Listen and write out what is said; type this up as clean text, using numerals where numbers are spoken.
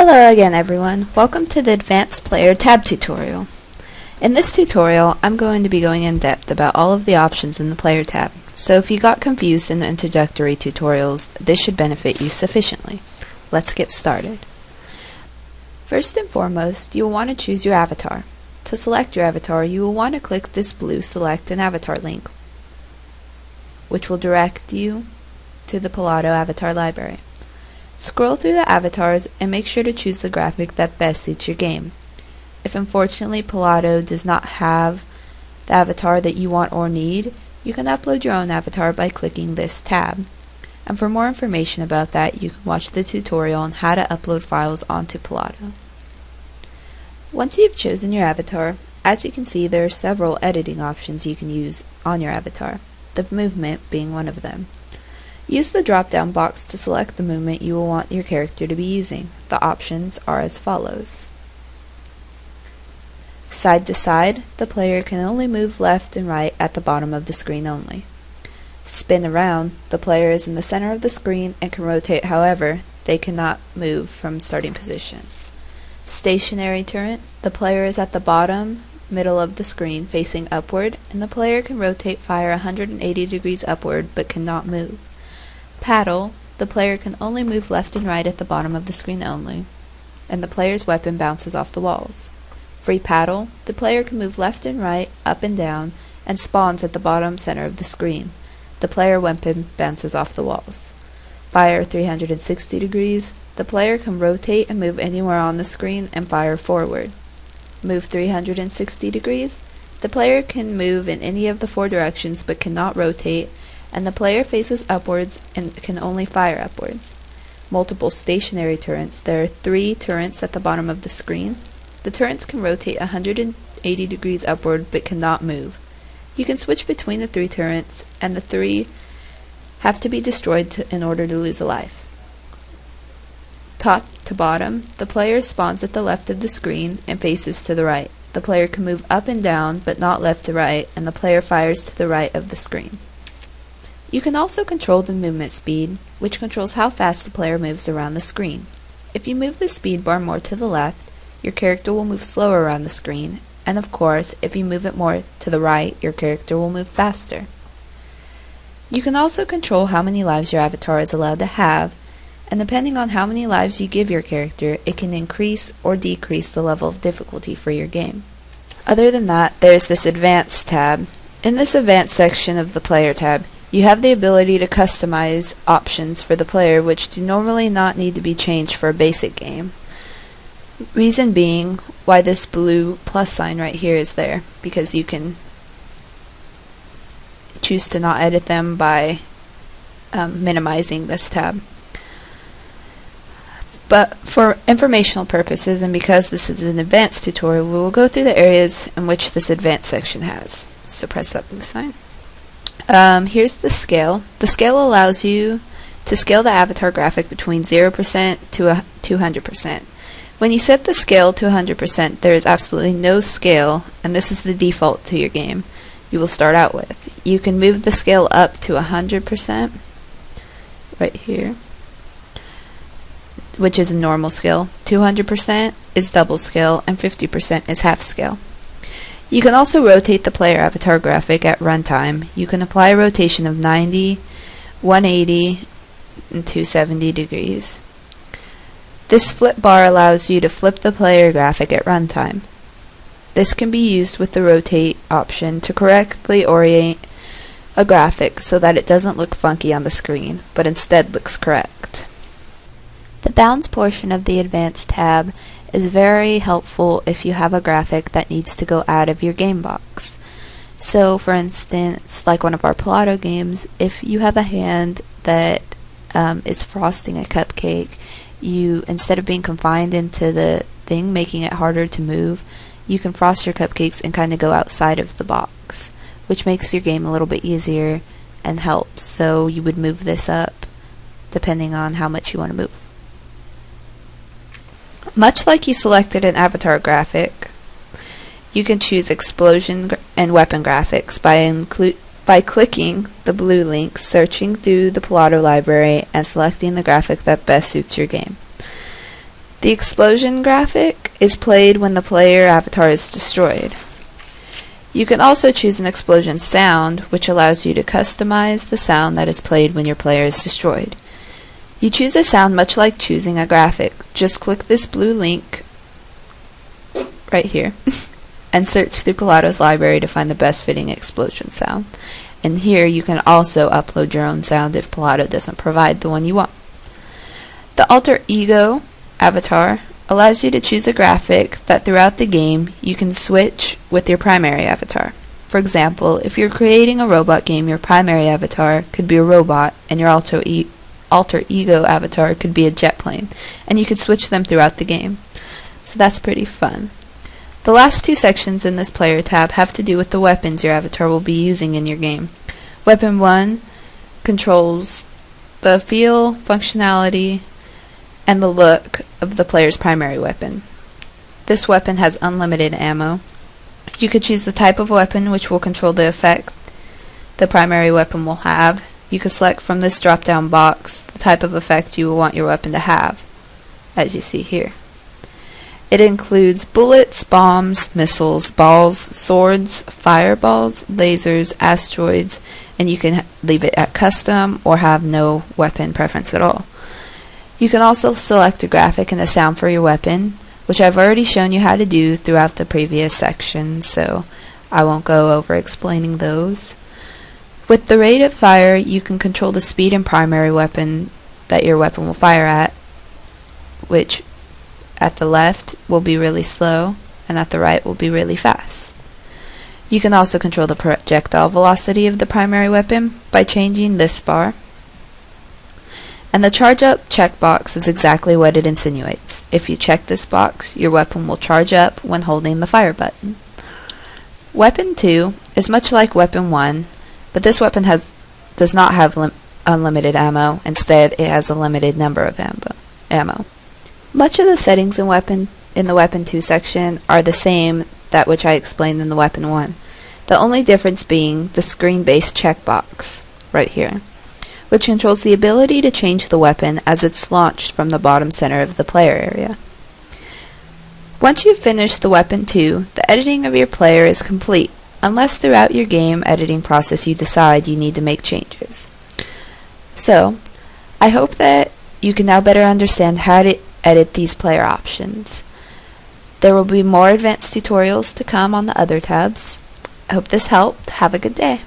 Hello again everyone, welcome to the Advanced Player Tab tutorial. In this tutorial, I'm going to be going in depth about all of the options in the Player tab, so if you got confused in the introductory tutorials, this should benefit you sufficiently. Let's get started. First and foremost, you will want to choose your avatar. To select your avatar, you will want to click this blue Select an Avatar link, which will direct you to the Polado avatar library. Scroll through the avatars and make sure to choose the graphic that best suits your game. If unfortunately Polado does not have the avatar that you want or need, you can upload your own avatar by clicking this tab. And for more information about that, you can watch the tutorial on how to upload files onto Polado. Once you've chosen your avatar, as you can see there are several editing options you can use on your avatar, the movement being one of them. Use the drop-down box to select the movement you will want your character to be using. The options are as follows. Side to side, the player can only move left and right at the bottom of the screen only. Spin around, the player is in the center of the screen and can rotate however, they cannot move from starting position. Stationary turret, the player is at the bottom, middle of the screen facing upward, and the player can rotate fire 180 degrees upward but cannot move. Paddle, the player can only move left and right at the bottom of the screen only, and the player's weapon bounces off the walls. Free paddle, the player can move left and right, up and down, and spawns at the bottom center of the screen. The player weapon bounces off the walls. Fire 360 degrees, the player can rotate and move anywhere on the screen and fire forward. Move 360 degrees, the player can move in any of the four directions but cannot rotate, and the player faces upwards and can only fire upwards. Multiple stationary turrets. There are 3 turrets at the bottom of the screen. The turrets can rotate 180 degrees upward but cannot move. You can switch between the 3 turrets, and the 3 have to be destroyed in order to lose a life. Top to bottom, the player spawns at the left of the screen and faces to the right. The player can move up and down but not left to right, and the player fires to the right of the screen. You can also control the movement speed, which controls how fast the player moves around the screen. If you move the speed bar more to the left, your character will move slower around the screen, and of course, if you move it more to the right, your character will move faster. You can also control how many lives your avatar is allowed to have, and depending on how many lives you give your character, it can increase or decrease the level of difficulty for your game. Other than that, there's this Advanced tab. In this Advanced section of the Player tab, you have the ability to customize options for the player which do normally not need to be changed for a basic game. Reason being why this blue plus sign right here is there, because you can choose to not edit them by minimizing this tab. But for informational purposes, and because this is an advanced tutorial, we will go through the areas in which this advanced section has. So press that blue sign. Here's the scale. The scale allows you to scale the avatar graphic between 0% to 200%. When you set the scale to 100%, there is absolutely no scale, and this is the default to your game you will start out with. You can move the scale up to 100%, right here, which is a normal scale. 200% is double scale, and 50% is half scale. You can also rotate the player avatar graphic at runtime. You can apply a rotation of 90, 180, and 270 degrees. This flip bar allows you to flip the player graphic at runtime. This can be used with the rotate option to correctly orient a graphic so that it doesn't look funky on the screen, but instead looks correct. The bounds portion of the Advanced tab is very helpful if you have a graphic that needs to go out of your game box. So for instance, like one of our Polado games, if you have a hand that is frosting a cupcake, you, instead of being confined into the thing, making it harder to move, you can frost your cupcakes and kind of go outside of the box, which makes your game a little bit easier and helps. So you would move this up depending on how much you want to move. Much like you selected an avatar graphic, you can choose explosion and weapon graphics by clicking the blue link, searching through the Polado library, and selecting the graphic that best suits your game. The explosion graphic is played when the player avatar is destroyed. You can also choose an explosion sound, which allows you to customize the sound that is played when your player is destroyed. You choose a sound much like choosing a graphic. Just click this blue link right here and search through Polato's library to find the best fitting explosion sound. And here you can also upload your own sound if Polato doesn't provide the one you want. The alter ego avatar allows you to choose a graphic that throughout the game you can switch with your primary avatar. For example, if you're creating a robot game, your primary avatar could be a robot and your alter ego avatar could be a jet plane, and you could switch them throughout the game. So that's pretty fun. The last two sections in this player tab have to do with the weapons your avatar will be using in your game. Weapon 1 controls the feel, functionality, and the look of the player's primary weapon. This weapon has unlimited ammo. You could choose the type of weapon, which will control the effect the primary weapon will have. You can select from this drop-down box the type of effect you will want your weapon to have, as you see here. It includes bullets, bombs, missiles, balls, swords, fireballs, lasers, asteroids, and you can leave it at custom or have no weapon preference at all. You can also select a graphic and a sound for your weapon, which I've already shown you how to do throughout the previous section, so I won't go over explaining those. With the rate of fire, you can control the speed and primary weapon that your weapon will fire at, which at the left will be really slow, and at the right will be really fast. You can also control the projectile velocity of the primary weapon by changing this bar. And the charge up checkbox is exactly what it insinuates. If you check this box, your weapon will charge up when holding the fire button. Weapon 2 is much like Weapon 1, but this weapon does not have unlimited ammo. Instead, it has a limited number of ammo. Much of the settings in the Weapon 2 section are the same that which I explained in the Weapon 1. The only difference being the screen-based checkbox right here, which controls the ability to change the weapon as it's launched from the bottom center of the player area. Once you've finished the Weapon 2, the editing of your player is complete, unless throughout your game editing process you decide you need to make changes. So, I hope that you can now better understand how to edit these player options. There will be more advanced tutorials to come on the other tabs. I hope this helped. Have a good day.